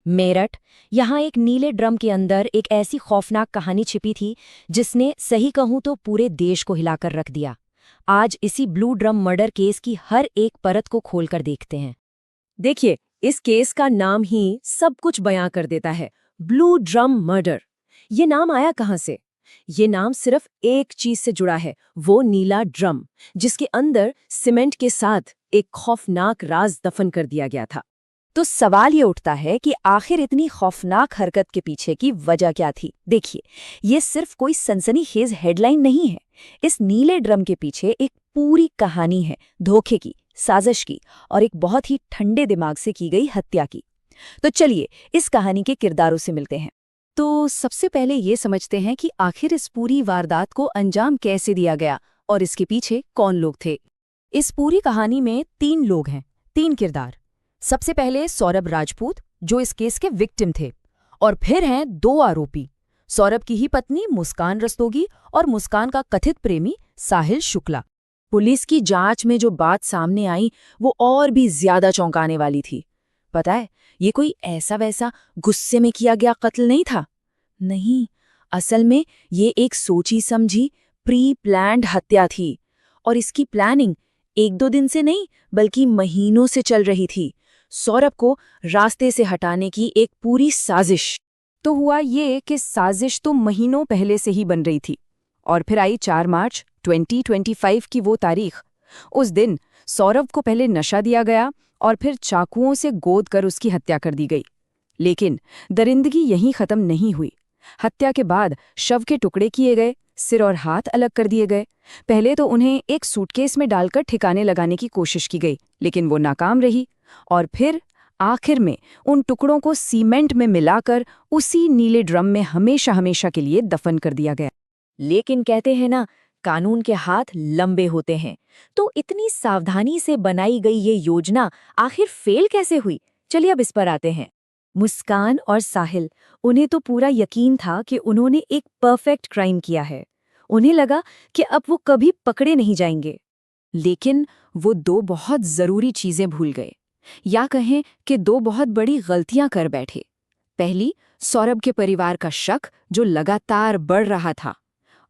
मेरठ, यहाँ एक नीले ड्रम के अंदर एक ऐसी खौफनाक कहानी छिपी थी जिसने सही कहूं तो पूरे देश को हिलाकर रख दिया। आज इसी ब्लू ड्रम मर्डर केस की हर एक परत को खोलकर देखते हैं। देखिए, इस केस का नाम ही सब कुछ बयां कर देता है। Blue drum murder. ये नाम आया कहां से? ये नाम सिर्फ एक चीज से जुड़ा है, वो नीला ड्रम, जिसके अंदर सीमेंट के साथ एक खौफनाक राज दफन कर दिया गया था। तो सवाल ये उठता है कि आखिर इतनी खौफनाक हरकत के पीछे की वजह क्या थी। देखिए, ये सिर्फ कोई सनसनीखेज हेडलाइन नहीं है। इस नीले ड्रम के पीछे एक पूरी कहानी है, धोखे की, साजिश की और एक बहुत ही ठंडे दिमाग से की गई हत्या की। तो चलिए इस कहानी के किरदारों से मिलते हैं। तो सबसे पहले ये समझते हैं कि आखिर इस पूरी वारदात को अंजाम कैसे दिया गया और इसके पीछे कौन लोग थे। इस पूरी कहानी में 3 लोग हैं, 3 किरदार। सबसे पहले सौरभ राजपूत, जो इस केस के विक्टिम थे, और फिर हैं 2 आरोपी, सौरभ की ही पत्नी मुस्कान रस्तोगी और मुस्कान का कथित प्रेमी साहिल शुक्ला। पुलिस की जांच में जो बात सामने आई वो और भी ज्यादा चौंकाने वाली थी। पता है, ये कोई ऐसा वैसा गुस्से में किया गया कत्ल नहीं था। नहीं, असल में ये एक सोची समझी प्री प्लान्ड हत्या थी, और इसकी प्लानिंग 1-2 दिन से नहीं बल्कि महीनों से चल रही थी। सौरभ को रास्ते से हटाने की एक पूरी साजिश। तो हुआ ये कि साजिश तो महीनों पहले से ही बन रही थी, और फिर आई 4 मार्च 2025 की वो तारीख। उस दिन सौरभ को पहले नशा दिया गया और फिर चाकुओं से गोद कर उसकी हत्या कर दी गई। लेकिन दरिंदगी यहीं खत्म नहीं हुई। हत्या के बाद शव के टुकड़े किए गए, सिर और हाथ अलग कर दिए गए। पहले तो उन्हें एक सूटकेस में डालकर ठिकाने लगाने की कोशिश की गई, लेकिन वो नाकाम रही। और फिर आखिर में उन टुकड़ों को सीमेंट में मिलाकर उसी नीले ड्रम में हमेशा हमेशा के लिए दफन कर दिया गया। लेकिन कहते हैं ना, कानून के हाथ लंबे होते हैं। तो इतनी सावधानी से बनाई गई ये योजना आखिर फेल कैसे हुई? चलिए अब इस पर आते हैं। मुस्कान और साहिल, उन्हें तो पूरा यकीन था कि उन्होंने एक परफेक्ट क्राइम किया है। उन्हें लगा कि अब वो कभी पकड़े नहीं जाएंगे। लेकिन वो 2 बहुत जरूरी चीजें भूल गए, या कहें कि 2 बहुत बड़ी गलतियां कर बैठे। पहली, सौरभ के परिवार का शक जो लगातार बढ़ रहा था,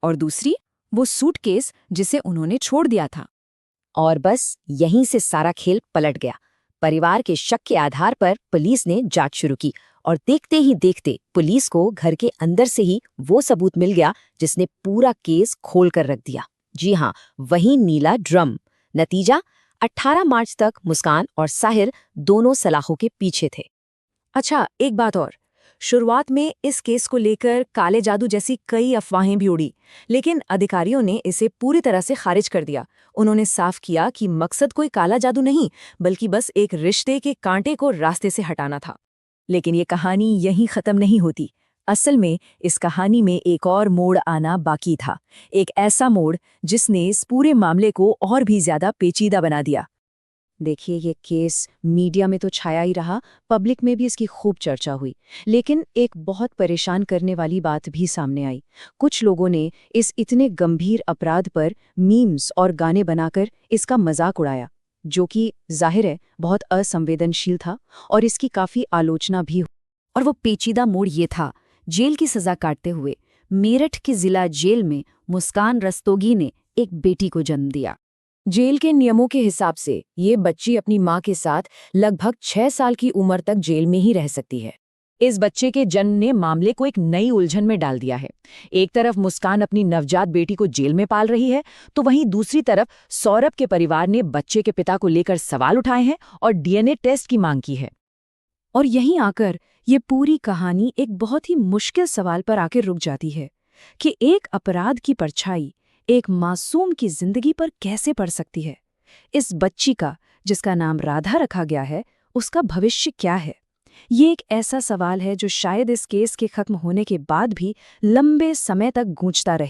और दूसरी, वो सूटकेस जिसे उन्होंने छोड़ दिया था। और बस यहीं से सारा खेल पलट गया। परिवार के शक के आधार पर पुलिस ने जांच शुरू की, और देखते ही देखते पुलिस को घर के अंदर से ही वो सबूत मिल गया जिसने पूरा केस खोल कर रख दिया। जी हाँ, वही नीला ड्रम। नतीजा, 18 मार्च तक मुस्कान और साहिल दोनों सलाखों के पीछे थे। अच्छा, एक बात और। शुरुआत में इस केस को लेकर काले जादू जैसी कई अफवाहें भी उड़ी, लेकिन अधिकारियों ने इसे पूरी तरह से खारिज कर दिया। उन्होंने साफ किया कि मकसद कोई काला जादू नहीं, बल्कि बस एक रिश्ते के कांटे को रास्ते से हटाना था। लेकिन ये कहानी यहीं खत्म नहीं होती। असल में इस कहानी में एक और मोड़ आना बाकी था, एक ऐसा मोड़ जिसने इस पूरे मामले को और भी ज्यादा पेचीदा बना दिया। देखिए, ये केस मीडिया में तो छाया ही रहा, पब्लिक में भी इसकी खूब चर्चा हुई, लेकिन एक बहुत परेशान करने वाली बात भी सामने आई। कुछ लोगों ने इस इतने गंभीर अपराध पर मीम्स और गाने बनाकर इसका मजाक उड़ाया, जो कि जाहिर है बहुत असंवेदनशील था, और इसकी काफी आलोचना भी हुई। और वो पेचीदा मोड़ ये था, जेल की सजा काटते हुए मेरठ की जिला जेल में मुस्कान रस्तोगी ने एक बेटी को जन्म दिया। जेल के नियमों के हिसाब से ये बच्ची अपनी मां के साथ लगभग 6 साल की उम्र तक जेल में ही रह सकती है। इस बच्चे के जन्म ने मामले को एक नई उलझन में डाल दिया है। एक तरफ मुस्कान अपनी नवजात बेटी को जेल में पाल रही है, तो वहीं दूसरी तरफ सौरभ के परिवार ने बच्चे के पिता को लेकर सवाल उठाए हैं और डीएनए टेस्ट की मांग की है। और यहीं आकर ये पूरी कहानी एक बहुत ही मुश्किल सवाल पर आकर रुक जाती है कि एक अपराध की परछाई एक मासूम की जिंदगी पर कैसे पड़ सकती है। इस बच्ची का, जिसका नाम राधा रखा गया है, उसका भविष्य क्या है? ये एक ऐसा सवाल है जो शायद इस केस के खत्म होने के बाद भी लंबे समय तक गूंजता रहे।